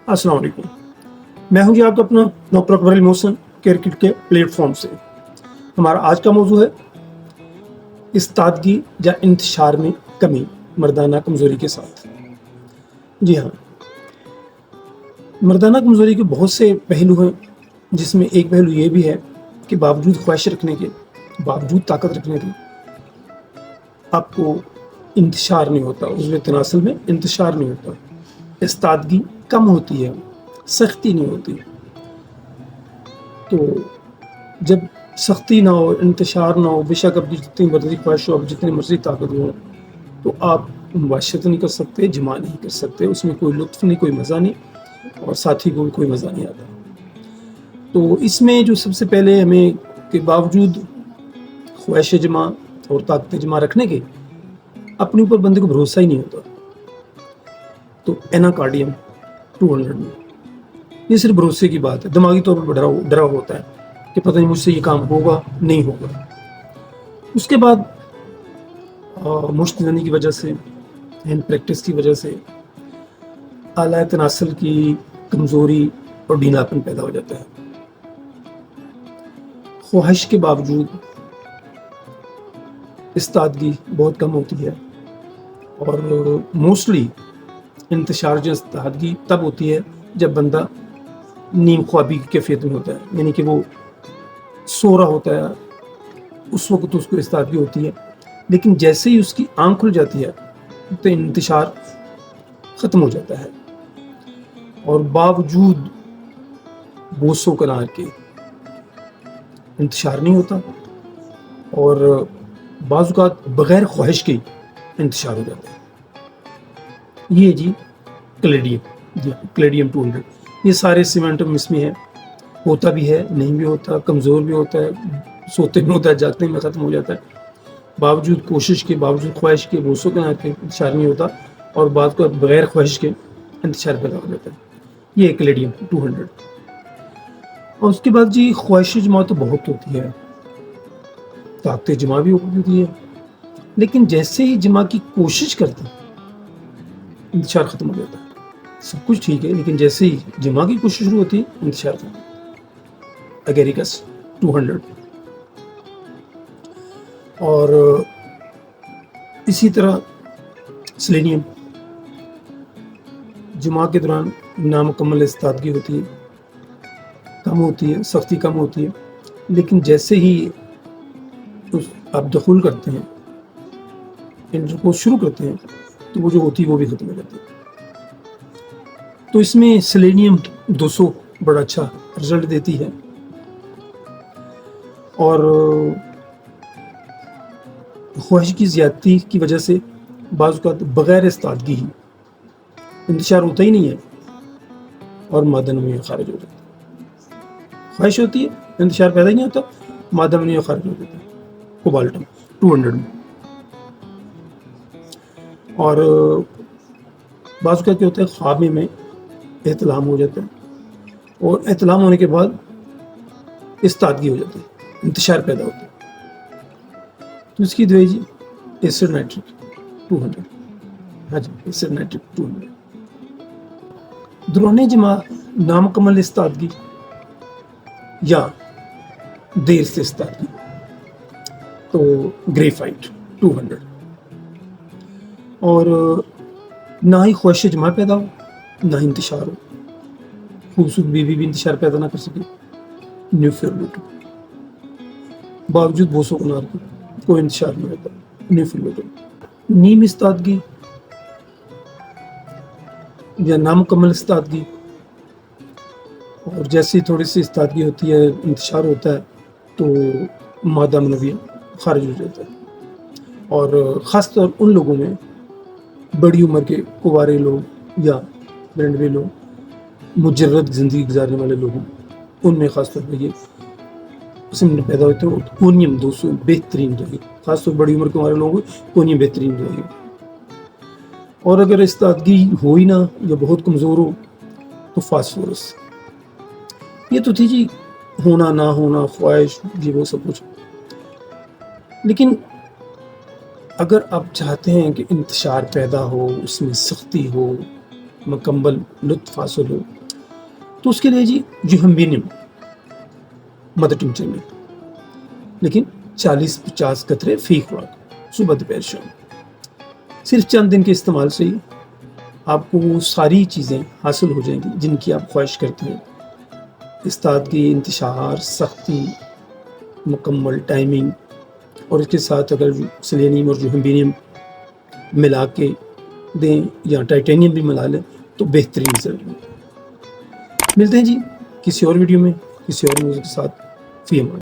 السلام علیکم، میں ہوں جی آپ کا اپنا ڈاکٹر اکبر المحسن کرکٹ کے پلیٹ فارم سے۔ ہمارا آج کا موضوع ہے استادگی یا انتشار میں کمی مردانہ کمزوری کے ساتھ۔ جی ہاں، مردانہ کمزوری کے بہت سے پہلو ہیں، جس میں ایک پہلو یہ بھی ہے کہ باوجود خواہش رکھنے کے، باوجود طاقت رکھنے کے، آپ کو انتشار نہیں ہوتا، عضو تناسل میں انتشار نہیں ہوتا، استادگی کم ہوتی ہے، سختی نہیں ہوتی۔ تو جب سختی نہ ہو، انتشار نہ ہو، بے شک آپ کی جتنی مرضی خواہش ہو، آپ جتنی مرضی طاقت ہو، تو آپ مباشرت نہیں کر سکتے، جمع نہیں کر سکتے، اس میں کوئی لطف نہیں، کوئی مزہ نہیں، اور ساتھی کو کوئی مزہ نہیں آتا۔ تو اس میں جو سب سے پہلے ہمیں کہ باوجود خواہش جمع اور طاقت جمع رکھنے کے اپنے اوپر بندے کو بھروسہ ہی نہیں ہوتا، تو ایناکارڈیم 200 میں یہ صرف بھروسے کی بات ہے، دماغی طور پر ڈرا ہوتا ہے کہ پتہ نہیں مجھ سے یہ کام ہوگا نہیں ہوگا۔ اس کے بعد مشت زنی کی وجہ سے، ہینڈ پریکٹس کی وجہ سے اعلیٰ تناسل کی کمزوری اور ڈھیلاپن پیدا ہو جاتا ہے۔ خواہش کے باوجود استادگی بہت کم ہوتی ہے، اور موسٹلی انتشار جو استادگی تب ہوتی ہے جب بندہ نیم خوابی کی کیفیت میں ہوتا ہے، یعنی کہ وہ سو رہا ہوتا ہے، اس وقت اس کو استادگی ہوتی ہے، لیکن جیسے ہی اس کی آنکھ کھل جاتی ہے تو انتشار ختم ہو جاتا ہے، اور باوجود بوسوں کنار کے انتشار نہیں ہوتا، اور بعض اوقات بغیر خواہش کے انتشار ہو جاتا ہے۔ یہ جی کلیڈیم 200، یہ سارے سیمنٹم اس میں ہے، ہوتا بھی ہے، نہیں بھی ہوتا، کمزور بھی ہوتا ہے، سوتے میں ہوتا ہے، جاگتے میں ختم ہو جاتا ہے، باوجود کوشش کے، باوجود خواہش کے، بوسوں کے نہ کے انتشار نہیں ہوتا، اور بعض کو بغیر خواہش کے انتشار پیدا ہو جاتا ہے۔ یہ کلیڈیم 200۔ اور اس کے بعد جی خواہش جمع تو بہت ہوتی ہے، طاقت جمع بھی ہوتی ہے، لیکن جیسے ہی جمع کی کوشش کرتے ہیں انتشار ختم ہو جاتا ہے۔ سب کچھ ٹھیک ہے، لیکن جیسے ہی جمع کی کوشش شروع ہوتی ہے انتشار ختم ہو جاتا ہے۔ اگیریکس 200۔ اور اسی طرح سیلینیم، جمع کے دوران نامکمل استادگی ہوتی ہے، کم ہوتی ہے، سختی کم ہوتی ہے، لیکن جیسے ہی آپ دخول کرتے ہیں، انٹرکورس شروع کرتے ہیں، تو وہ جو ہوتی ہے وہ بھی ختم ہو جاتی ہے۔ تو اس میں سیلینیم 200 بڑا اچھا رزلٹ دیتی ہے، اور خواہش کی زیادتی کی وجہ سے بعض اوقات بغیر استادگی ہی انتشار ہوتا ہی نہیں ہے، اور مادہ نمونیہ خارج ہو جاتا ہے۔ خواہش ہوتی ہے، انتشار پیدا ہی نہیں ہوتا، مادہ نمونیہ خارج ہو جاتا ہے۔ کوبالٹم 200 میں۔ اور بعض اوقات کیا ہوتا ہے، خواب میں احتلام ہو جاتا ہے، اور احتلام ہونے کے بعد استادگی ہو جاتی ہے، انتشار پیدا ہوتا ہے۔ تو اس کی دوائی جی ایسڈ نائٹرک 200۔ ہاں جی، ایسڈ نائٹرک 200۔ دوران جمع نامکمل استادگی یا دیر سے استادگی، تو گریفائٹ 200۔ اور نہ ہی خواہش جمع پیدا ہو، نہ ہی انتشار ہو، خوبصورت بیوی بھی انتشار پیدا نہ کر سکے، نیوفیرلوٹو، باوجود بوسوں کو نار کے کوئی انتشار نہیں ہوتا، نیوفیرلوٹو۔ نیم استادگی یا نامکمل استادگی، اور جیسی تھوڑی سی استادگی ہوتی ہے، انتشار ہوتا ہے، تو مادہ منویہ خارج ہو جاتا ہے، اور خاص طور ان لوگوں میں بڑی عمر کے کنوارے لوگ یا رنڈوے لوگ، مجرد زندگی گزارنے والے لوگ ہیں، ان میں خاص طور پر یہ قسم پیدا ہوتے ہیں۔ کونیم 200 بہترین دوائی، خاص طور بڑی عمر کے ہمارے لوگوں کو کونیم بہترین دوائی ہے۔ اور اگر استادگی ہو ہی نہ یا بہت کمزور ہو تو فاسفورس۔ یہ تو تھی جی ہونا نہ ہونا، خواہش، جی وہ سب کچھ، لیکن اگر آپ چاہتے ہیں کہ انتشار پیدا ہو، اس میں سختی ہو، مکمل لطف حاصل ہو، تو اس کے لیے جی جوہمبینیم مدر ٹنکچر میں، لیکن 40-50 قطرے فی خوراک صبح دوپہر شام، صرف چند دن کے استعمال سے ہی آپ کو وہ ساری چیزیں حاصل ہو جائیں گی جن کی آپ خواہش کرتے ہیں. استادگی، انتشار، سختی، مکمل ٹائمنگ، اور اس کے ساتھ اگر سیلینیم اور جوہمبینیم ملا کے دیں یا ٹائٹینیم بھی ملا لیں تو بہترین رزلٹ ملتے ہیں جی کسی اور ویڈیو میں کسی اور موضوع کے ساتھ. فی امان.